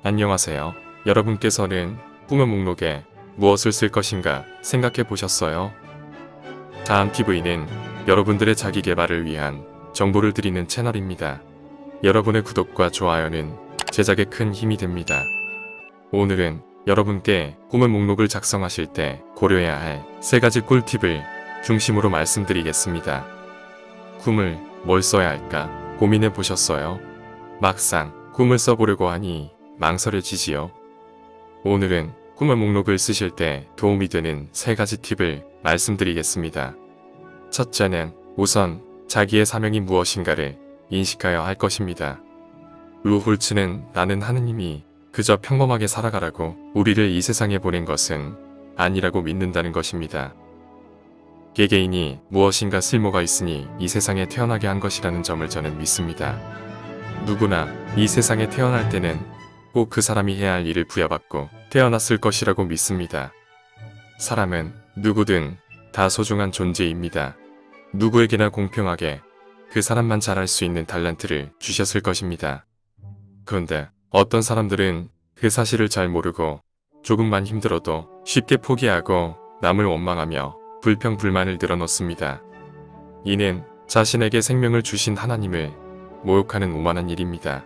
안녕하세요. 여러분께서는 꿈의 목록에 무엇을 쓸 것인가 생각해 보셨어요? 다음TV는 여러분들의 자기 개발을 위한 정보를 드리는 채널입니다. 여러분의 구독과 좋아요는 제작에 큰 힘이 됩니다. 오늘은 여러분께 꿈의 목록을 작성하실 때 고려해야 할 3가지 꿀팁을 중심으로 말씀드리겠습니다. 꿈을 뭘 써야 할까 고민해 보셨어요? 막상 꿈을 써보려고 하니 망설여지지요. 오늘은 꿈의 목록을 쓰실 때 도움이 되는 3가지 팁을 말씀드리겠습니다. 첫째는 우선 자기의 사명이 무엇인가를 인식하여야 할 것입니다. 루홀츠는 나는 하느님이 그저 평범하게 살아가라고 우리를 이 세상에 보낸 것은 아니라고 믿는다는 것입니다. 개개인이 무엇인가 쓸모가 있으니 이 세상에 태어나게 한 것이라는 점을 저는 믿습니다. 누구나 이 세상에 태어날 때는 꼭 그 사람이 해야 할 일을 부여받고 태어났을 것이라고 믿습니다. 사람은 누구든 다 소중한 존재입니다. 누구에게나 공평하게 그 사람만 잘할 수 있는 달란트를 주셨을 것입니다. 그런데 어떤 사람들은 그 사실을 잘 모르고 조금만 힘들어도 쉽게 포기하고 남을 원망하며 불평불만을 늘어놓습니다. 이는 자신에게 생명을 주신 하나님을 모욕하는 오만한 일입니다.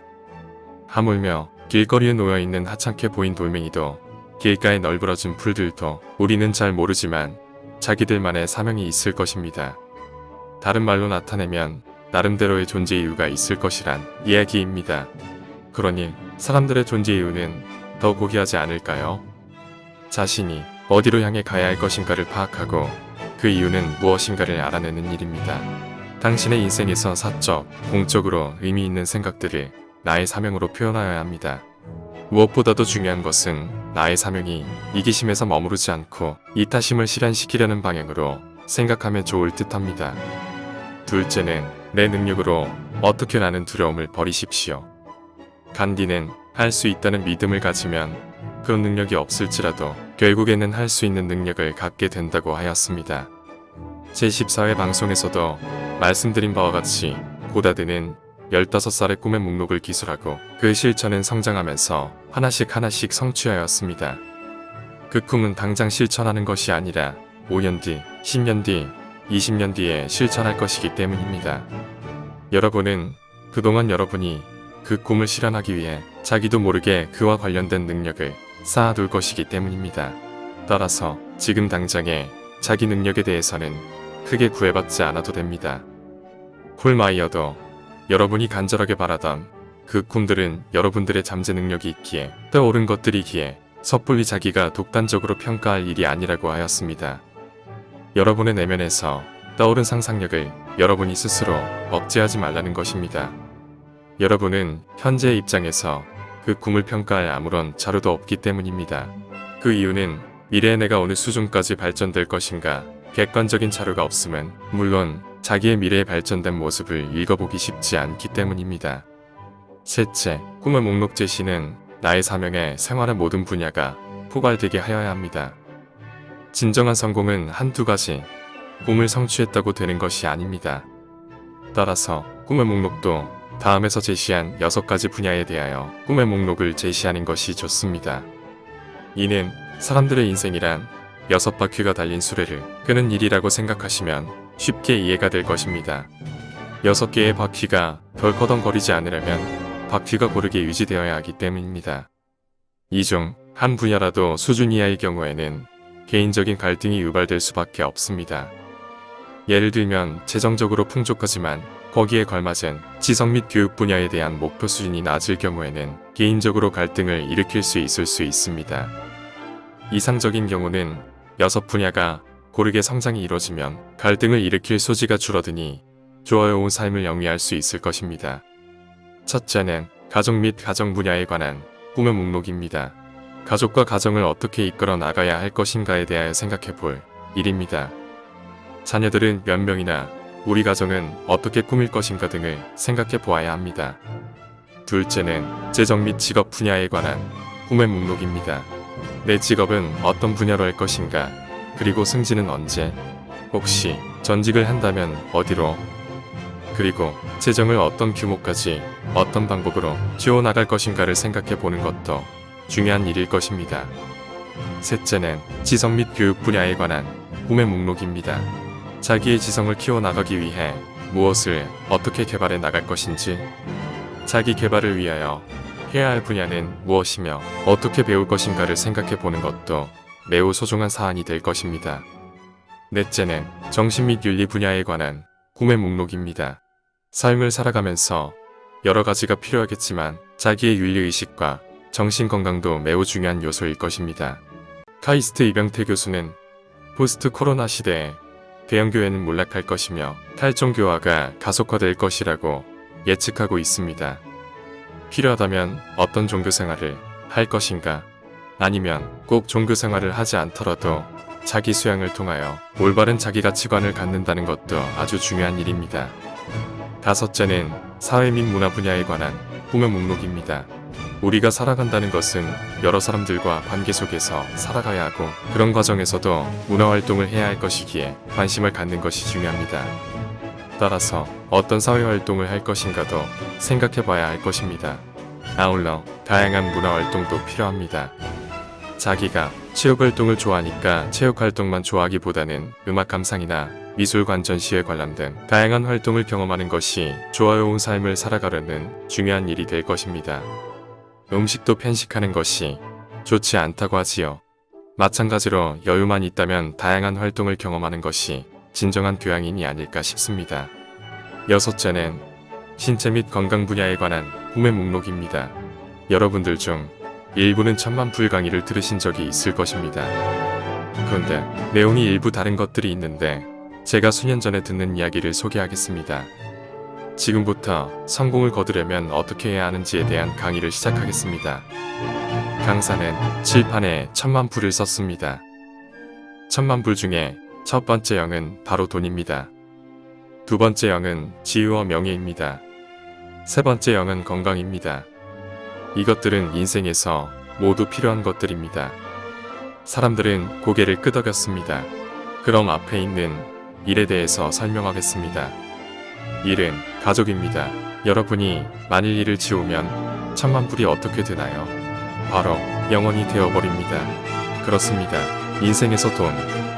하물며 길거리에 놓여있는 하찮게 보인 돌멩이도 길가에 널브러진 풀들도 우리는 잘 모르지만 자기들만의 사명이 있을 것입니다. 다른 말로 나타내면 나름대로의 존재 이유가 있을 것이란 이야기입니다. 그러니 사람들의 존재 이유는 더 고귀하지 않을까요? 자신이 어디로 향해 가야 할 것인가를 파악하고 그 이유는 무엇인가를 알아내는 일입니다. 당신의 인생에서 사적, 공적으로 의미 있는 생각들을 나의 사명으로 표현하여야 합니다. 무엇보다도 중요한 것은 나의 사명이 이기심에서 머무르지 않고 이타심을 실현시키려는 방향으로 생각하면 좋을 듯합니다. 둘째는 내 능력으로 어떻게 나는 두려움을 버리십시오. 간디는 할 수 있다는 믿음을 가지면 그 능력이 없을지라도 결국에는 할 수 있는 능력을 갖게 된다고 하였습니다. 제14회 방송에서도 말씀드린 바와 같이 고다드는 15살의 꿈의 목록을 기술하고 그 실천은 성장하면서 하나씩 성취하였습니다. 그 꿈은 당장 실천하는 것이 아니라 5년 뒤, 10년 뒤, 20년 뒤에 실천할 것이기 때문입니다. 여러분은 그동안 여러분이 그 꿈을 실현하기 위해 자기도 모르게 그와 관련된 능력을 쌓아둘 것이기 때문입니다. 따라서 지금 당장에 자기 능력에 대해서는 크게 구애받지 않아도 됩니다. 콜마이어도 여러분이 간절하게 바라던 그 꿈들은 여러분들의 잠재 능력이 있기에 떠오른 것들이기에 섣불리 자기가 독단적으로 평가할 일이 아니라고 하였습니다. 여러분의 내면에서 떠오른 상상력을 여러분이 스스로 억제하지 말라는 것입니다. 여러분은 현재의 입장에서 그 꿈을 평가할 아무런 자료도 없기 때문입니다. 그 이유는 미래의 내가 어느 수준까지 발전될 것인가 객관적인 자료가 없으면 물론 자기의 미래의 발전된 모습을 읽어보기 쉽지 않기 때문입니다. 셋째, 꿈의 목록 제시는 나의 사명에 생활의 모든 분야가 포괄되게 하여야 합니다. 진정한 성공은 한두 가지 꿈을 성취했다고 되는 것이 아닙니다. 따라서 꿈의 목록도 다음에서 제시한 6가지 분야에 대하여 꿈의 목록을 제시하는 것이 좋습니다. 이는 사람들의 인생이란 6바퀴가 달린 수레를 끄는 일이라고 생각하시면 쉽게 이해가 될 것입니다. 6개의 바퀴가 덜커덩거리지 않으려면 바퀴가 고르게 유지되어야 하기 때문입니다. 이 중 한 분야라도 수준 이하의 경우에는 개인적인 갈등이 유발될 수밖에 없습니다. 예를 들면 재정적으로 풍족하지만 거기에 걸맞은 지성 및 교육 분야에 대한 목표 수준이 낮을 경우에는 개인적으로 갈등을 일으킬 수 있을 수 있습니다. 이상적인 경우는 6분야가 고르게 성장이 이루어지면 갈등을 일으킬 소지가 줄어드니 조화로운 삶을 영위할 수 있을 것입니다. 첫째는 가족 및 가정 분야에 관한 꿈의 목록입니다. 가족과 가정을 어떻게 이끌어 나가야 할 것인가에 대하여 생각해 볼 일입니다. 자녀들은 몇 명이나 우리 가정은 어떻게 꾸밀 것인가 등을 생각해 보아야 합니다. 둘째는 재정 및 직업 분야에 관한 꿈의 목록입니다. 내 직업은 어떤 분야로 할 것인가, 그리고 승진은 언제, 혹시 전직을 한다면 어디로, 그리고 재정을 어떤 규모까지 어떤 방법으로 지어나갈 것인가를 생각해 보는 것도 중요한 일일 것입니다. 셋째는 지성 및 교육 분야에 관한 꿈의 목록입니다. 자기의 지성을 키워나가기 위해 무엇을 어떻게 개발해 나갈 것인지, 자기 개발을 위하여 해야 할 분야는 무엇이며 어떻게 배울 것인가를 생각해 보는 것도 매우 소중한 사안이 될 것입니다. 넷째는 정신 및 윤리 분야에 관한 꿈의 목록입니다. 삶을 살아가면서 여러 가지가 필요하겠지만 자기의 윤리의식과 정신건강도 매우 중요한 요소일 것입니다. 카이스트 이병태 교수는 포스트 코로나 시대에 대형교회는 몰락할 것이며 탈종교화가 가속화될 것이라고 예측하고 있습니다. 필요하다면 어떤 종교생활을 할 것인가, 아니면 꼭 종교생활을 하지 않더라도 자기 수양을 통하여 올바른 자기 가치관을 갖는다는 것도 아주 중요한 일입니다. 다섯째는 사회 및 문화 분야에 관한 꿈의 목록입니다. 우리가 살아간다는 것은 여러 사람들과 관계 속에서 살아가야 하고, 그런 과정에서도 문화활동을 해야 할 것이기에 관심을 갖는 것이 중요합니다. 따라서 어떤 사회활동을 할 것인가도 생각해 봐야 할 것입니다. 아울러 다양한 문화활동도 필요합니다. 자기가 체육활동을 좋아하니까 체육활동만 좋아하기보다는 음악 감상이나 미술관 전시회 관람 등 다양한 활동을 경험하는 것이 조화로운 삶을 살아가려는 중요한 일이 될 것입니다. 음식도 편식하는 것이 좋지 않다고 하지요. 마찬가지로 여유만 있다면 다양한 활동을 경험하는 것이 진정한 교양인이 아닐까 싶습니다. 여섯째는 신체 및 건강 분야에 관한 꿈의 목록입니다. 여러분들 중 일부는 천만불 강의를 들으신 적이 있을 것입니다. 그런데 내용이 일부 다른 것들이 있는데 제가 수년 전에 듣는 이야기를 소개하겠습니다. 지금부터 성공을 거두려면 어떻게 해야 하는지에 대한 강의를 시작하겠습니다. 강사는 칠판에 천만불을 썼습니다. 천만불 중에 첫 번째 영은 바로 돈입니다. 두 번째 영은 지위와 명예입니다. 세 번째 영은 건강입니다. 이것들은 인생에서 모두 필요한 것들입니다. 사람들은 고개를 끄덕였습니다. 그럼 앞에 있는 일에 대해서 설명하겠습니다. 일은 가족입니다. 여러분이 만일 일을 지우면 천만불이 어떻게 되나요? 바로 영원히 되어버립니다. 그렇습니다. 인생에서 돈,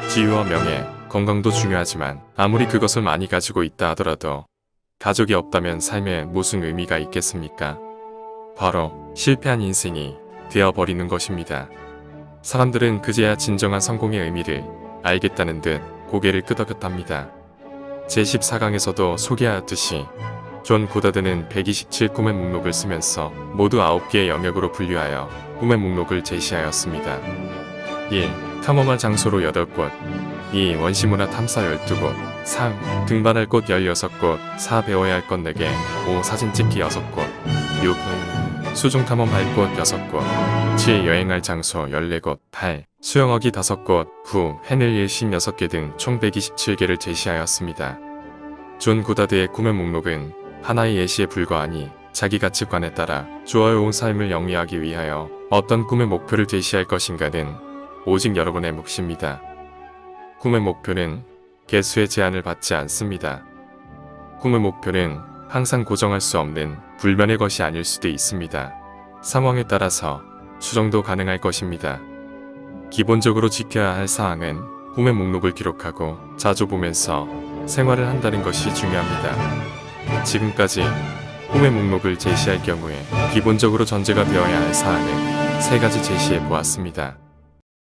지위와 명예, 건강도 중요하지만 아무리 그것을 많이 가지고 있다 하더라도 가족이 없다면 삶에 무슨 의미가 있겠습니까? 바로 실패한 인생이 되어버리는 것입니다. 사람들은 그제야 진정한 성공의 의미를 알겠다는 듯 고개를 끄덕였답니다. 제14강에서도 소개하였듯이 존 고다드는 127 꿈의 목록을 쓰면서 모두 9개의 영역으로 분류하여 꿈의 목록을 제시하였습니다. 1. 탐험할 장소로 8곳. 2. 원시문화 탐사 12곳. 3. 등반할 곳 16곳. 4. 배워야 할 것 4개. 5. 사진 찍기 6곳. 6. 수중 탐험할 곳 6곳. 7. 여행할 장소 14곳. 8. 수영하기 5곳. 9. 해낼 일 16개 등 총 127개를 제시하였습니다. 존 고다드의 꿈의 목록은 하나의 예시에 불과하니 자기 가치관에 따라 조화로운 삶을 영위하기 위하여 어떤 꿈의 목표를 제시할 것인가는 오직 여러분의 몫입니다. 꿈의 목표는 개수의 제한을 받지 않습니다. 꿈의 목표는 항상 고정할 수 없는 불변의 것이 아닐 수도 있습니다. 상황에 따라서 수정도 가능할 것입니다. 기본적으로 지켜야 할 사항은 꿈의 목록을 기록하고 자주 보면서 생활을 한다는 것이 중요합니다. 지금까지 꿈의 목록을 제시할 경우에 기본적으로 전제가 되어야 할 사항을 3가지 제시해 보았습니다.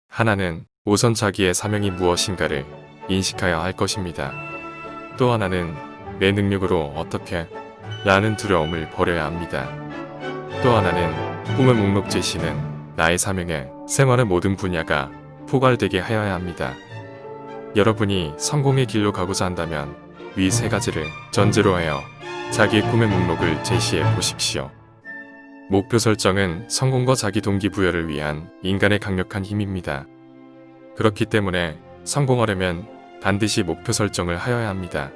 하나는 우선 자기의 사명이 무엇인가를 인식하여야 할 것입니다. 또 하나는 내 능력으로 어떻게 라는 두려움을 버려야 합니다. 또 하나는 꿈의 목록 제시는 나의 사명에 생활의 모든 분야가 포괄되게 하여야 합니다. 여러분이 성공의 길로 가고자 한다면 위 3가지를 전제로 하여 자기의 꿈의 목록을 제시해 보십시오. 목표 설정은 성공과 자기 동기부여를 위한 인간의 강력한 힘입니다. 그렇기 때문에 성공하려면 반드시 목표 설정을 하여야 합니다.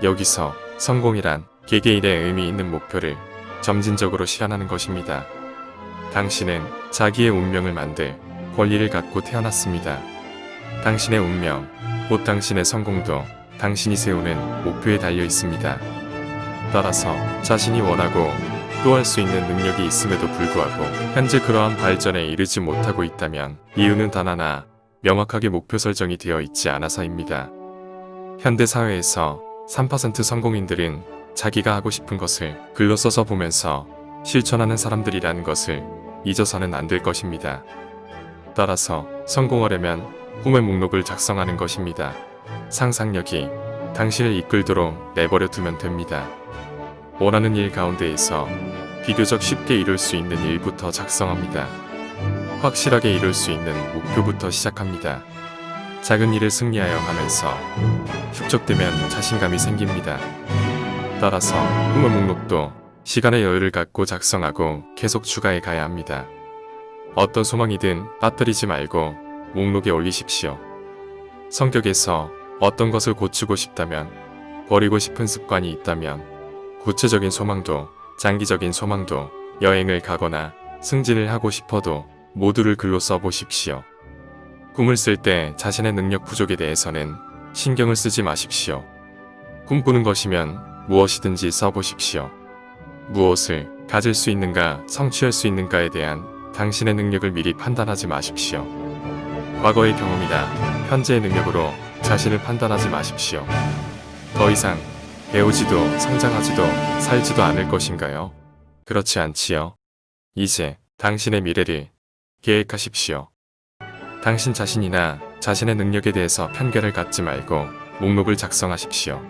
여기서 성공이란 개개인의 의미 있는 목표를 점진적으로 실현하는 것입니다. 당신은 자기의 운명을 만들 권리를 갖고 태어났습니다. 당신의 운명, 곧 당신의 성공도 당신이 세우는 목표에 달려 있습니다. 따라서 자신이 원하고 또 할 수 있는 능력이 있음에도 불구하고 현재 그러한 발전에 이르지 못하고 있다면 이유는 단 하나, 명확하게 목표 설정이 되어 있지 않아서입니다. 현대 사회에서 3% 성공인들은 자기가 하고 싶은 것을 글로 써서 보면서 실천하는 사람들이라는 것을 잊어서는 안 될 것입니다. 따라서 성공하려면 꿈의 목록을 작성하는 것입니다. 상상력이 당신을 이끌도록 내버려 두면 됩니다. 원하는 일 가운데에서 비교적 쉽게 이룰 수 있는 일부터 작성합니다. 확실하게 이룰 수 있는 목표부터 시작합니다. 작은 일을 승리하여 가면서 축적되면 자신감이 생깁니다. 따라서 꿈의 목록도 시간의 여유를 갖고 작성하고 계속 추가해 가야 합니다. 어떤 소망이든 빠뜨리지 말고 목록에 올리십시오. 성격에서 어떤 것을 고치고 싶다면, 버리고 싶은 습관이 있다면, 구체적인 소망도 장기적인 소망도, 여행을 가거나 승진을 하고 싶어도 모두를 글로 써보십시오. 꿈을 쓸 때 자신의 능력 부족에 대해서는 신경을 쓰지 마십시오. 꿈꾸는 것이면 무엇이든지 써보십시오. 무엇을 가질 수 있는가, 성취할 수 있는가에 대한 당신의 능력을 미리 판단하지 마십시오. 과거의 경험이나 현재의 능력으로 자신을 판단하지 마십시오. 더 이상 배우지도 성장하지도 살지도 않을 것인가요? 그렇지 않지요. 이제 당신의 미래를 계획하십시오. 당신 자신이나 자신의 능력에 대해서 편견을 갖지 말고 목록을 작성하십시오.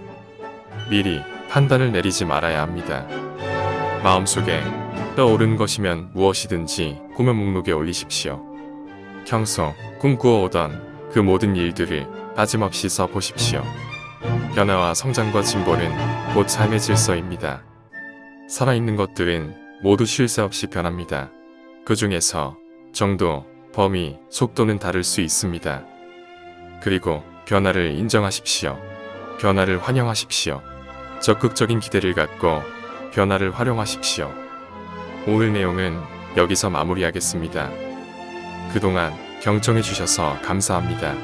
미리 판단을 내리지 말아야 합니다. 마음속에 떠오르는 것이면 무엇이든지 꿈의 목록에 올리십시오. 평소 꿈꾸어 오던 그 모든 일들을 빠짐없이 써보십시오. 변화와 성장과 진보는 곧 삶의 질서입니다. 살아있는 것들은 모두 쉴 새 없이 변합니다. 그 중에서 정도, 범위, 속도는 다를 수 있습니다. 그리고 변화를 인정하십시오. 변화를 환영하십시오. 적극적인 기대를 갖고 변화를 활용하십시오. 오늘 내용은 여기서 마무리하겠습니다. 그동안 경청해 주셔서 감사합니다.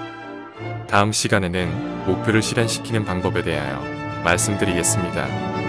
다음 시간에는 목표를 실현시키는 방법에 대하여 말씀드리겠습니다.